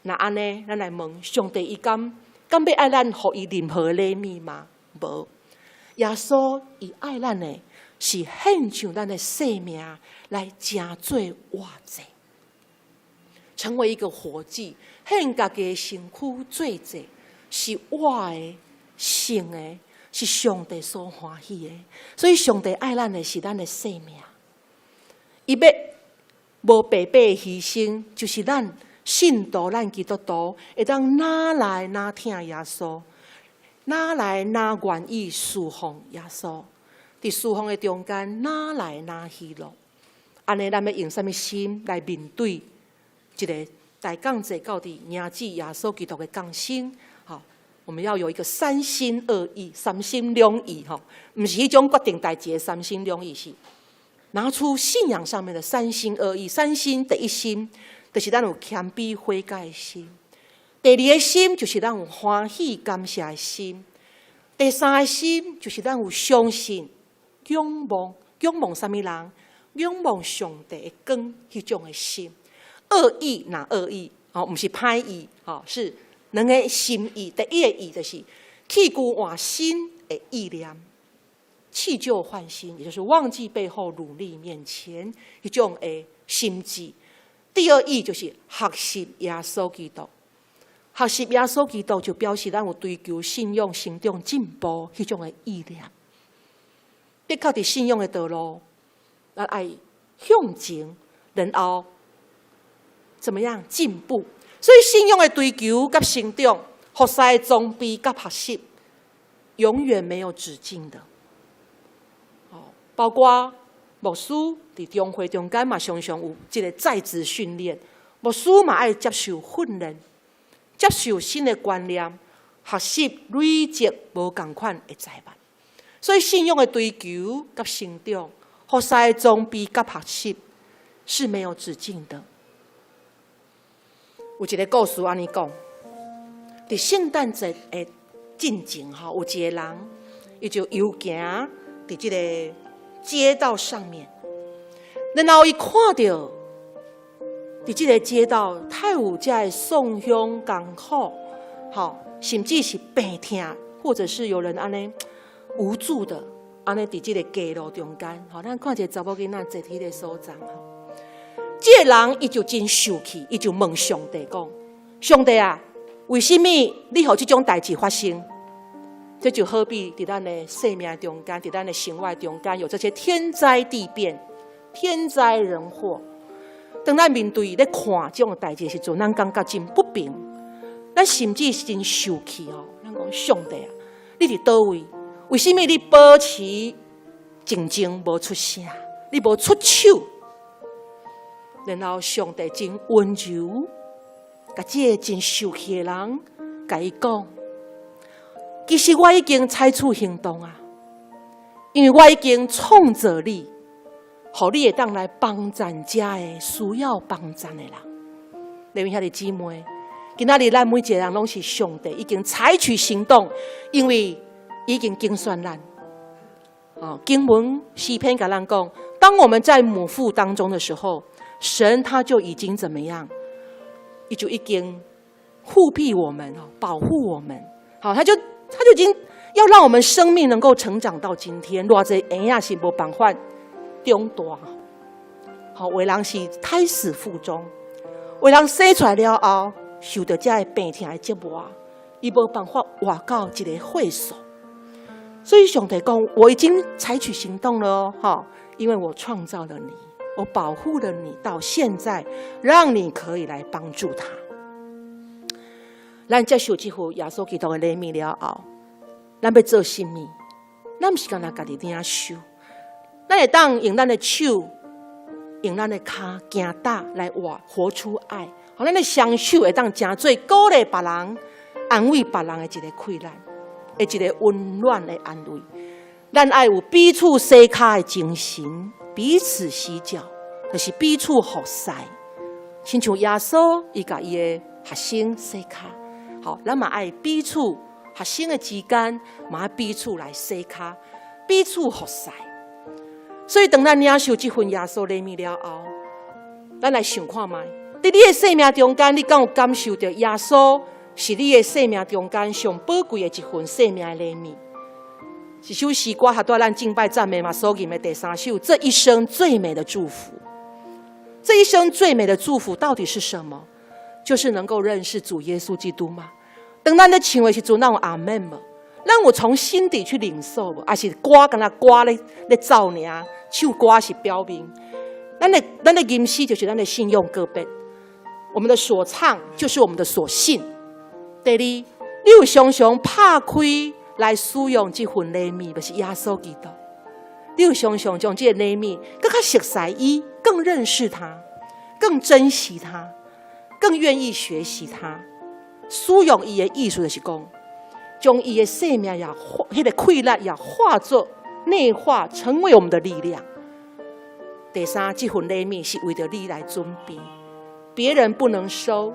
那安尼，咱来问上帝，伊敢要爱咱互伊任何的礼物吗？无。耶稣伊爱咱的是献上咱的生命来成做活祭，成为一个活祭，献家己的身躯做祭，是我的、圣的，是上帝所欢喜的。所以上帝爱咱的是咱的生命，伊要无白白的牺牲，就是咱信徒、咱基督徒会当哪来哪听耶稣，哪来哪愿意侍奉耶稣，伫侍奉的中间哪来哪喜乐。安尼，咱要用什么心来面对一个大降罪到底迎接耶稣基督的降生？好，我们要有一个三心二意、三心两意，哈，不是一种决定代志的三心两意，是拿出信仰上面的三心二意。三心第一心，就是咱有谦卑悔改的心；第二个心，就是咱有欢喜感谢的心；第三个心，就是咱有相信、仰望什么人？仰望上帝的光，迄种的心。恶意哪恶意？哦，不是歹意，哦，是两个心意。第一个意就是弃旧换新的意念，弃旧换新，也就是忘记背后，努力面前，迄种的心智。第二意就是学习耶稣基督，学习耶稣基督就表示咱有追求信仰、成长、进步迄种的意念。的确伫信仰的道路，咱爱向前，然后怎么样进步？所以信仰的追求甲成长，服侍的装备甲学习，永远没有止境的。包括牧师伫中会中间嘛，常常有一个在职训练，牧师嘛爱接受训练，接受新的观念，学习累积无同款的财物。所以信仰的追求甲成长，服侍的装备甲学习是没有止境的。有一个故事安尼讲，伫圣诞节的进前有一个人，伊就游行伫这个街道上面，然后伊看到伫这个街道太有这的送香功苦，甚至是病痛，或者是有人安尼无助的，安尼伫这个街路中间，咱看一个查某囡仔坐伫迄个所在，这个人伊就真受气，伊就问上帝讲：上帝啊，为什么你让这种代志发生？这就好比在咱的生命中间，在咱的生活中间，有这些天灾地变、天灾人祸。当咱面对咧看这种代志的时阵，咱感觉真不平，咱甚至是真受气哦。咱讲上帝啊，你伫倒位？为什么你保持静静无出声？你无出手？然后上帝真温柔，甲这个真受气的人甲伊讲。其实我已经采取行动啊，因为我已经创造你，互你会当来帮助这的需要帮助的人。弟兄兄弟姊妹，今仔日咱每一个人拢是上帝已经采取行动，因为已经精选咱。经文诗篇甲咱讲，当我们在母腹当中的时候，神他就已经怎么样？也就已经护庇我们，保护我们。他就已经要让我们生命能够成长到今天，偌济婴仔是无办法长大。有的人是胎死腹中，有的人生出来了后，受到这个病痛的折磨，伊无办法活到一个岁数。所以上帝讲，我已经采取行动了哦，因为我创造了你，我保护了你到现在，让你可以来帮助他。咱接受这份耶稣基督的怜悯了后，咱要做什么？咱不是干那家己领受，咱会当用咱的手，用咱的脚行踏来活出爱。好，咱的双手会当真做鼓励别人、安慰别人的一个困难，的一个温暖的安慰。咱爱有彼此洗脚的精神，彼此洗脚，就是彼此服侍。亲像耶稣，伊甲伊的学生洗脚。好，咱嘛爱彼此学生的之间，嘛爱彼此来洗脚，彼此服侍。所以，当咱领受这份耶稣怜悯了后，咱来想看卖，在你的生命中间，你敢有感受到耶稣是你的生命中间上宝贵的一份生命的怜悯？是首诗歌，还带咱敬拜赞美嘛，所吟的第3首，这一生最美的祝福。这一生最美的祝福到底是什么？就是能够认识主耶稣基督嘛。当咱咧唱的时阵，咱有阿门嘛？咱有从心底去领受无？还是歌跟他歌咧走尔？唱歌是表明，咱的吟诗就是咱的信用个别，我们的所唱就是我们的所信。第二，你有常常拍开来使用这份礼物，就是耶稣基督。你有常常将这个礼物更加熟悉伊，更认识他，更珍惜他，更愿意学习他。使用伊的意思就是讲，将伊的生命也迄个快乐也化作内化，成为我们的力量。第三，这份礼物是为着你来准备，别人不能收，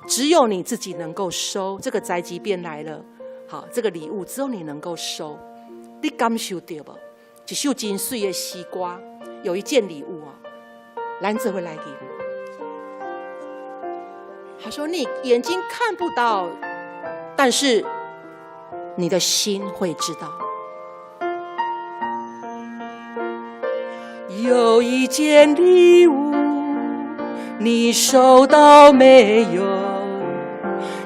只有你自己能够收。这个宅急便来了，好，这个礼物只有你能够收。你感受到无？一首真水的诗歌，有一件礼物啊，咱这会来给。他说：“你眼睛看不到，但是你的心会知道。有一件礼物，你收到没有？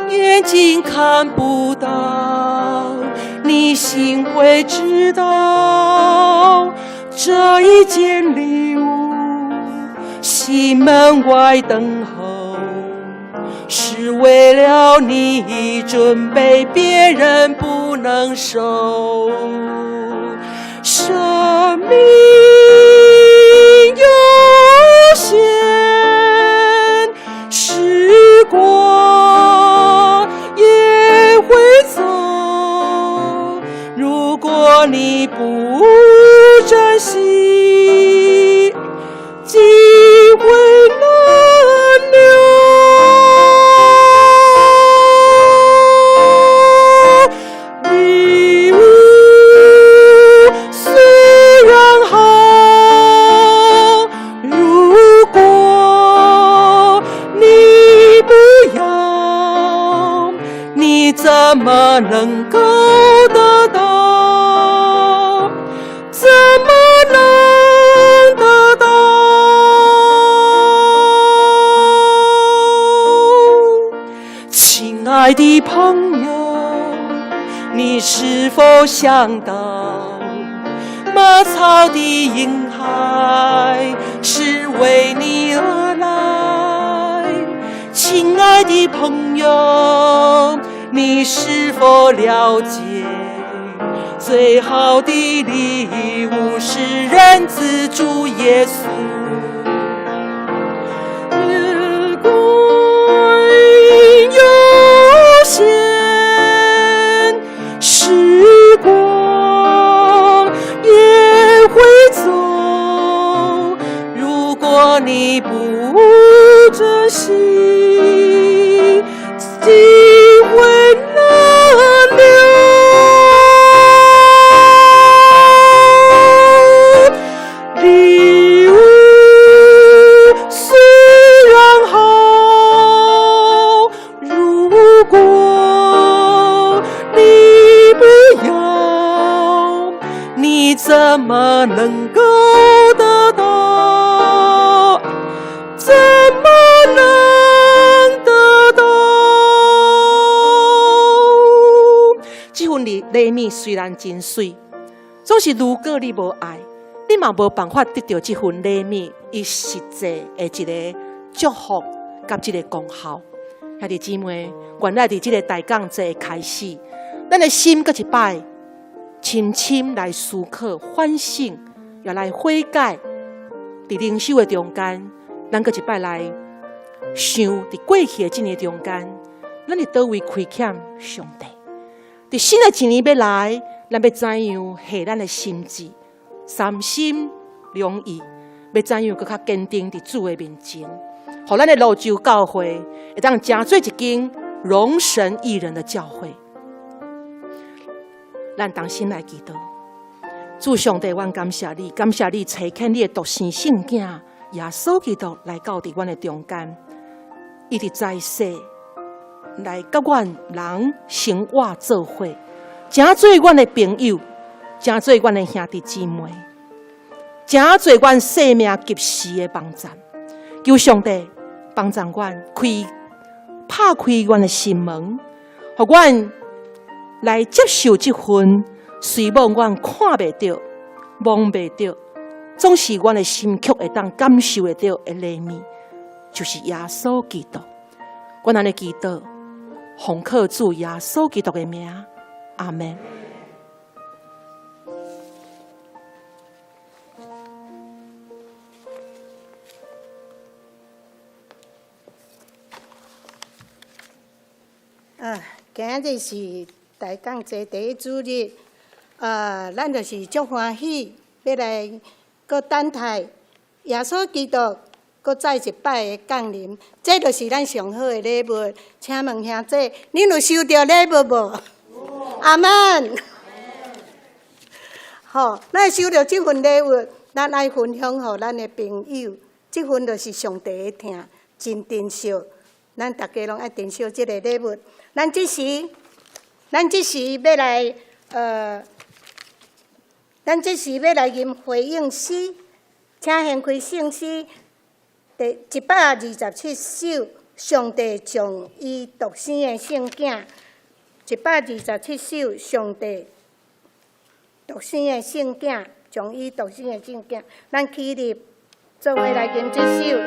眼睛看不到，你心会知道。这一件礼物，心门外等候。”是为了你准备，别人不能收。生命有限，时光也会走。如果你不珍惜，机会难留。怎么能够得到？怎么能得到？亲爱的朋友，你是否想到，马槽的婴孩是为你而来？亲爱的朋友，你是否了解，最好的礼物是人子主耶稣？日光有限，时光也会走。如果你不珍惜，机会难留。礼物虽然好，如果你不要，你怎么能够得到？怎么能得到？这份礼物虽然真水，总是如果你无爱，你嘛无办法得到这份礼物伊实际的一个祝福甲这个功效。兄弟姊妹，原来伫这个大港节开始，咱的心搁一摆，深深来思考、反省，也来悔改。伫灵修的中间，咱搁一摆来想，伫过去的这年中间，咱伫倒位亏欠上帝。伫新的一年要来，咱要怎样下咱的心志，三心两意，要怎样更较坚定伫主的面前，互咱的泸州教会会当成做一间荣神益人的教会。咱同心来祈祷，主上帝，阮感谢你，感谢你差遣你的独生圣子耶稣基督来到伫阮的中间，伊伫在世来甲阮人生活做伙，真做阮的朋友，真做阮的兄弟姊妹，真做阮生命及时的帮站。求上帝帮助阮拍开阮的心门，互阮来接受这份虽望阮看袂到、摸袂到，总是阮的心却会当感受得到的礼物，就是耶稣基督。阮安尼祈祷，奉靠主耶稣基督的名，阿门。今日是大港节第一主日，咱就是足欢喜，要来搁等待耶稣基督搁再一摆的降临，这就是咱上好的礼物。请问兄弟，恁有收到礼物无？阿门。好，咱收到这份礼物，咱爱分享给咱的朋友，这份就是上帝的疼，真珍惜。咱大家拢爱珍惜这个礼物。咱这时要来吟回应诗，请献开圣诗第127首。上帝将伊独生的圣囝，127首。上帝独生的圣囝，将伊独生的圣囝，咱起立做伙来吟这首。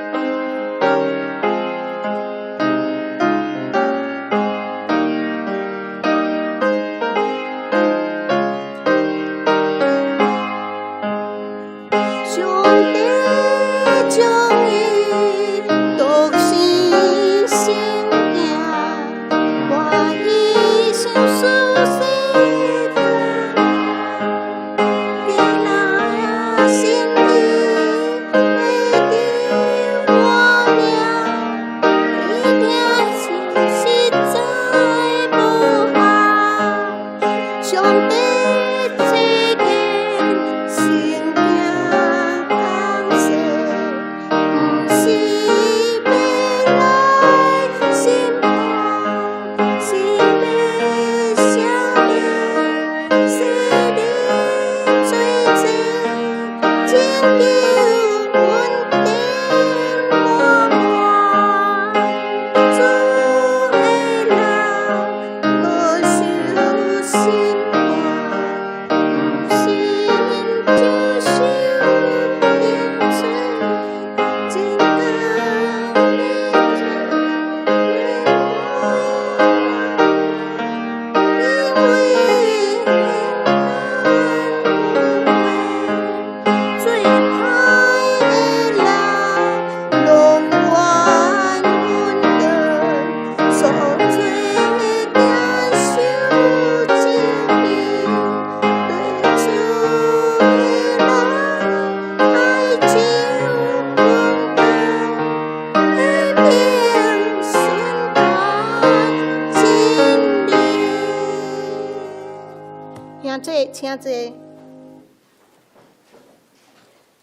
请坐，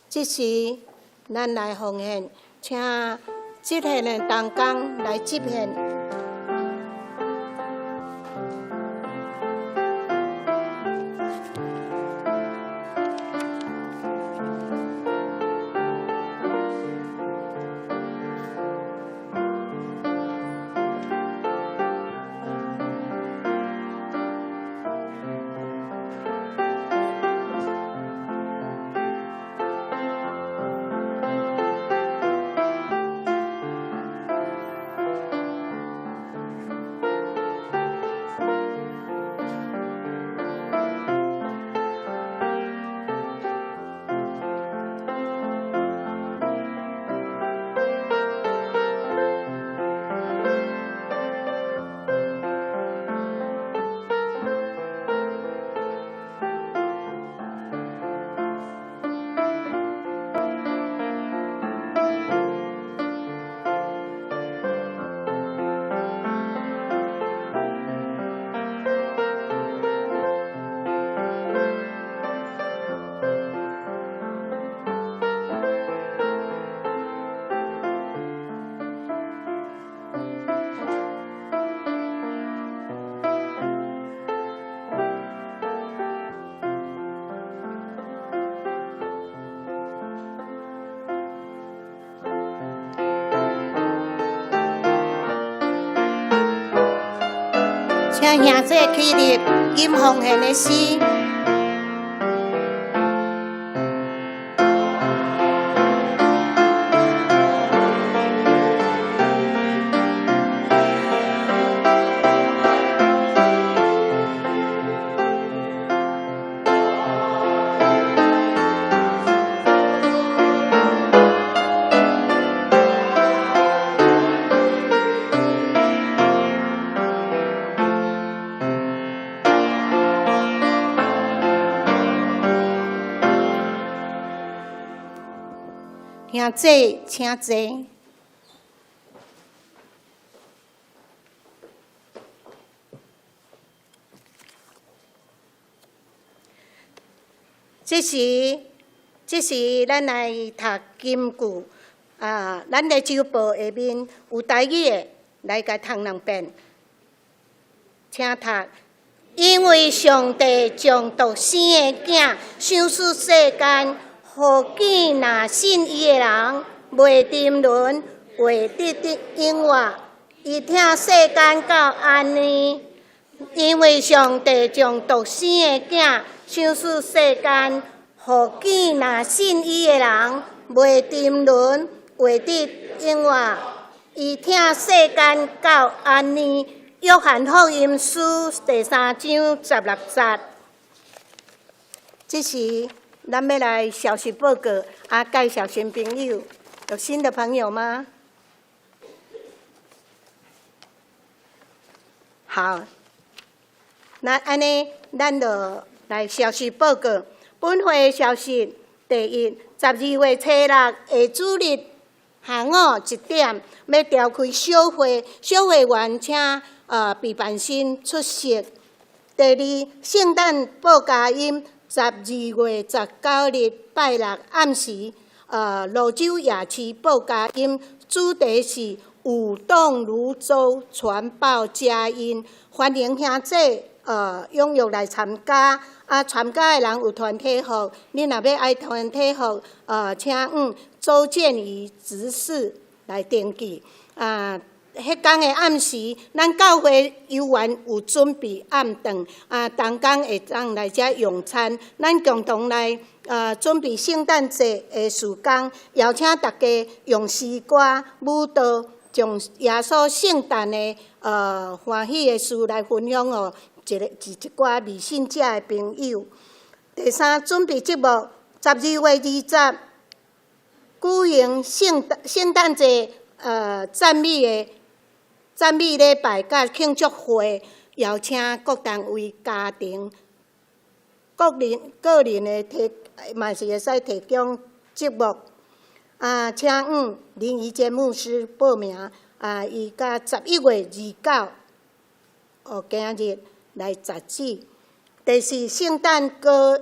这时咱来奉献，请接献的同工来接献。请兄弟起立，吟奉献的诗。兄弟，请坐。这是咱来读金句咱的周报下面有台语的，来甲读两遍。请读。因为上帝将独生的囝赏赐世间。何见那信伊的人，袂沉沦，袂得永活，伊听世间到安尼。因为上帝将独生的囝赏赐世间，何见那信伊的人，袂沉沦，袂得永活，伊听世间到安尼。约翰福音书第3章16节，这是。咱要来消息报告介绍新朋友，有新的朋友吗？好，那安尼，咱就来消息报告。本会消息第一，12月初6下主日下午1点，要召开小会，小会员请备办生出席。第二，圣诞报佳音。12月19日拜六暗时，泸州夜市报佳音，主题是舞动如舟，传报佳音。欢迎兄弟踊跃来参加。参加的人有团体服，你若要爱团体服，请往周建仪执事来登记。迄天的暗时，咱教会游园有准备暗顿，同工会当来遮用餐。咱共同来准备圣诞节的时间，邀请大家用诗歌、舞蹈，将耶稣圣诞的欢喜的事来分享哦，一寡未信者的朋友。第三，准备节目，12月20举行圣诞节赞美礼拜甲庆祝会，邀请各单位、家庭、个人的嘛是会使提供节目。请往林宜坚牧师报名。伊甲11月29今日来截止。第四，圣诞歌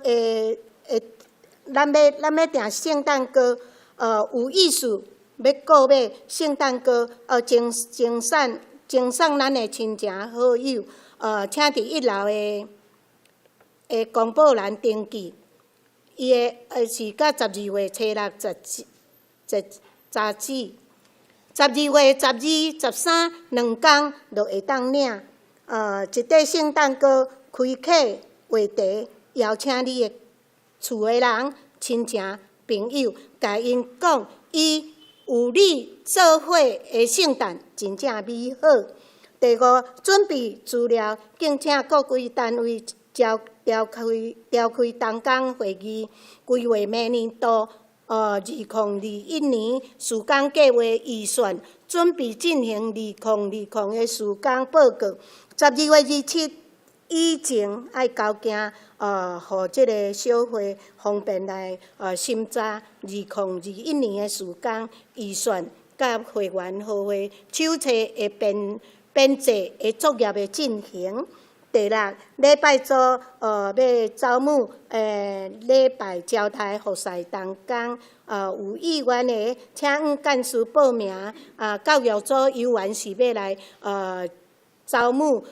咱要定圣诞歌，有意思。要购买圣诞歌，赠送咱的亲情好友，请伫1楼的公布栏登记。伊的是到12月初6截止，12月12、13两天就会当领。一块圣诞歌开课话题，邀请你的厝的人、亲情朋友，甲因讲伊。有你做伙的圣诞真正美好。第五，准备资料，敬请各位单位召开同工会议，规划明年度2021年时间计划预算，准备进行2020的时间报告。12月27以前爱交件，互即个小会方便来审查2021年的时间预算，甲会员互会手册的编制的作业的进行。第六，礼拜组要招募礼拜招待服侍同工，有意愿的请往干事报名。教育组游园是要来招募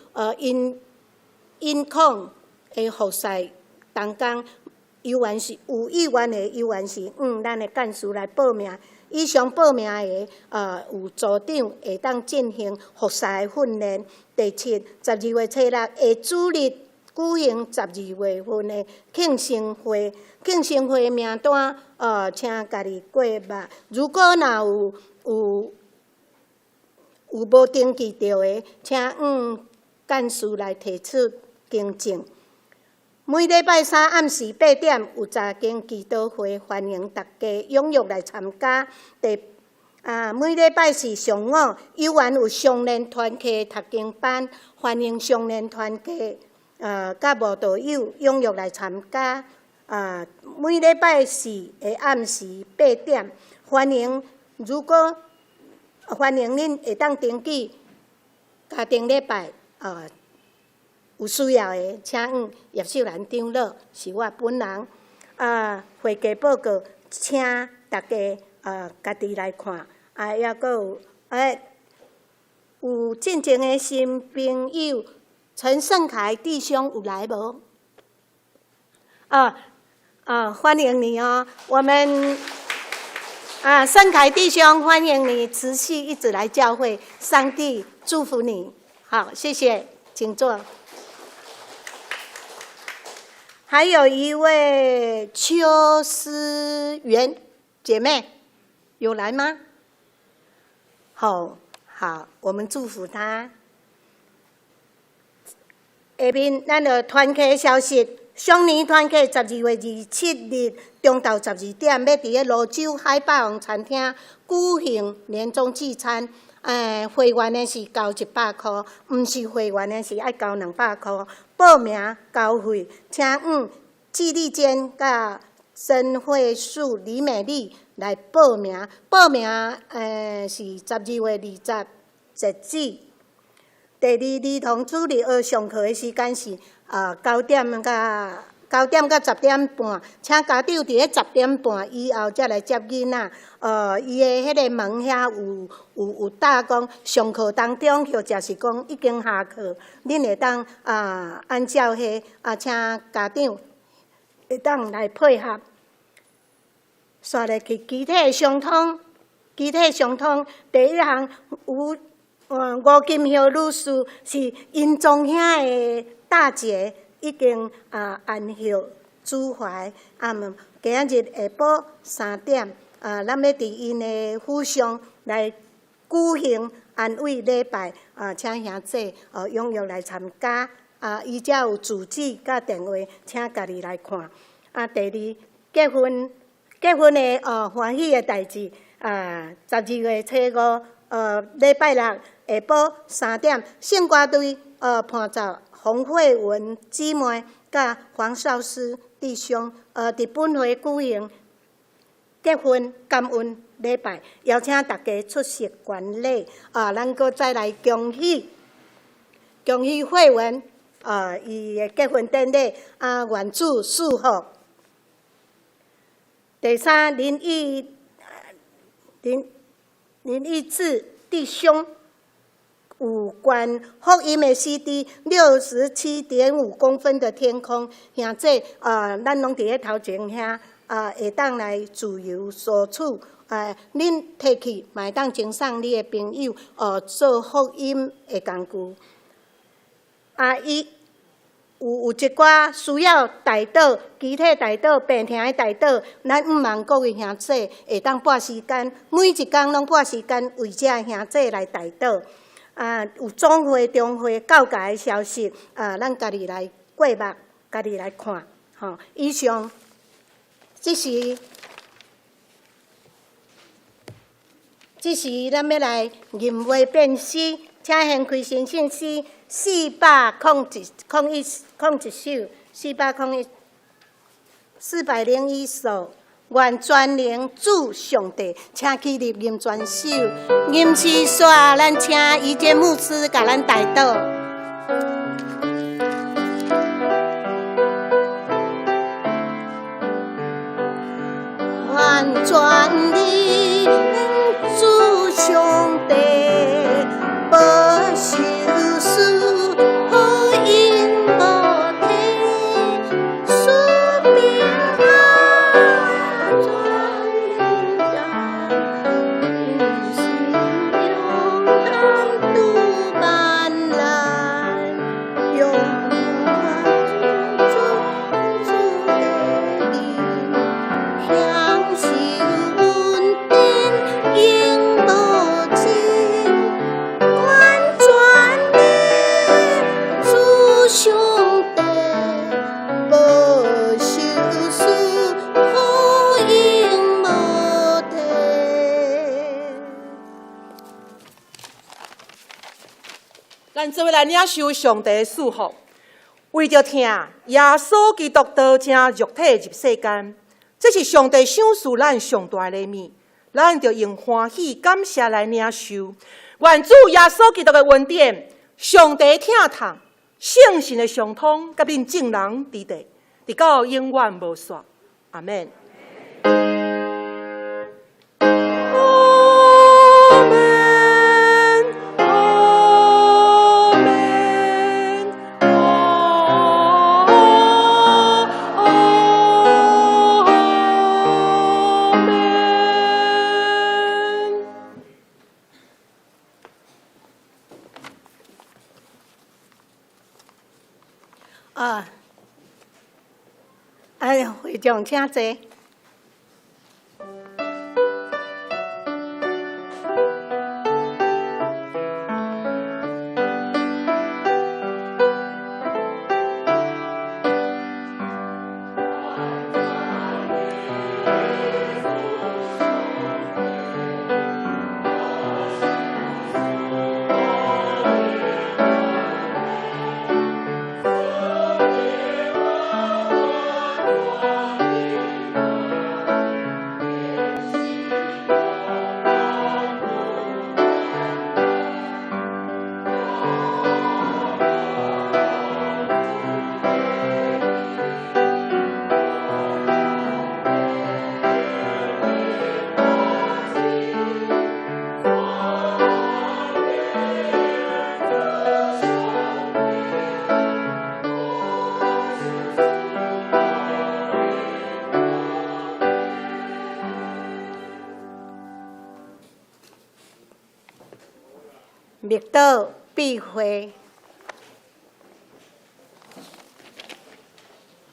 因控的服侍同工，游园是有意愿的游园是咱的干事来报名。以上报名的有组长会当进行服饰的训练。第7、12月初6下主日举行12月份的庆生会。庆生会名单请家己过目。如果若有无登记到的，请干事来提出更正。每礼拜3暗时8点有查经祈祷会，欢迎大家踊跃来参加。每礼拜4上午，幼园有少年团契读经班，欢迎少年团契甲慕道友踊跃来参加。每礼拜4的暗时8点，欢迎恁会当登记家庭礼拜有需要的，请叶秀兰长老是我本人。会计报告，请大家家己来看。还佫有进前的新朋友陈胜凯弟兄有来无？欢迎你哦！我们胜凯弟兄欢迎你持续一直来教会，上帝祝福你。好，谢谢，请坐。还有一位邱思源姐妹有来吗？好，我们祝福她。下面咱的团契消息，双年团契12月27日中昼12点，要伫咧泸州海霸王餐厅举行年终聚餐。会员的是交100块，毋是会员的是爱交200块。报名交费，请纪丽娟甲曾慧树、李美丽来报名。报名是12月20截止。第2儿童主日学上课的时间是9点到10点半，请家长伫咧10点半以后才来接囡仔。伊的迄个门遐有打讲，上课当中或者是讲已经下课，恁会当按照请家长会当来配合。刷落去集体相通，第一项有吴金秀女士是因庄遐的大姐。已经安息主怀，今日下晡3点，咱要伫因的府上来举行安慰礼拜，请兄弟踊跃来参加，伊遮有住址甲电话，请家己来看。第2，结婚的欢喜的代志，12月初5，礼拜6下晡3点，圣歌队伴奏。洪慧文姊妹甲黄少师弟兄，伫本会举行结婚感恩礼拜，邀请大家出席观礼。咱搁再来恭喜慧文，伊的结婚典礼，愿主祝福。第3，林义志弟兄。有关福音的 CD 67.5公分的天空，兄弟，咱拢伫咧头前遐，会当来自由所处，恁摕去嘛会当赠送你的朋友，做福音的工具。伊有一寡需要代祷，集体代祷、病厅的代祷，咱毋茫各位兄弟会当拨时间，每一工拢拨时间为这兄弟来代祷。有总会、中会、教界的消息，咱家己来过目，家己来看。以上，这是咱要来吟话辨诗，请先开先生诗401首。愿全能主上帝，请起立吟全首。吟诗煞，咱请一介牧师甲咱带导。愿全能主上帝，保守事好因无体，使命。咱做伙来领受上帝的祝福，为着听耶稣基督道成肉体入世间，这是上帝赏赐咱上大的礼物，咱就用欢喜感谢来领受。愿主耶稣基督的恩典、上帝疼痛、圣神的相通，甲恁众人伫地，直到永远无煞。阿门。会长请坐。密道闭会。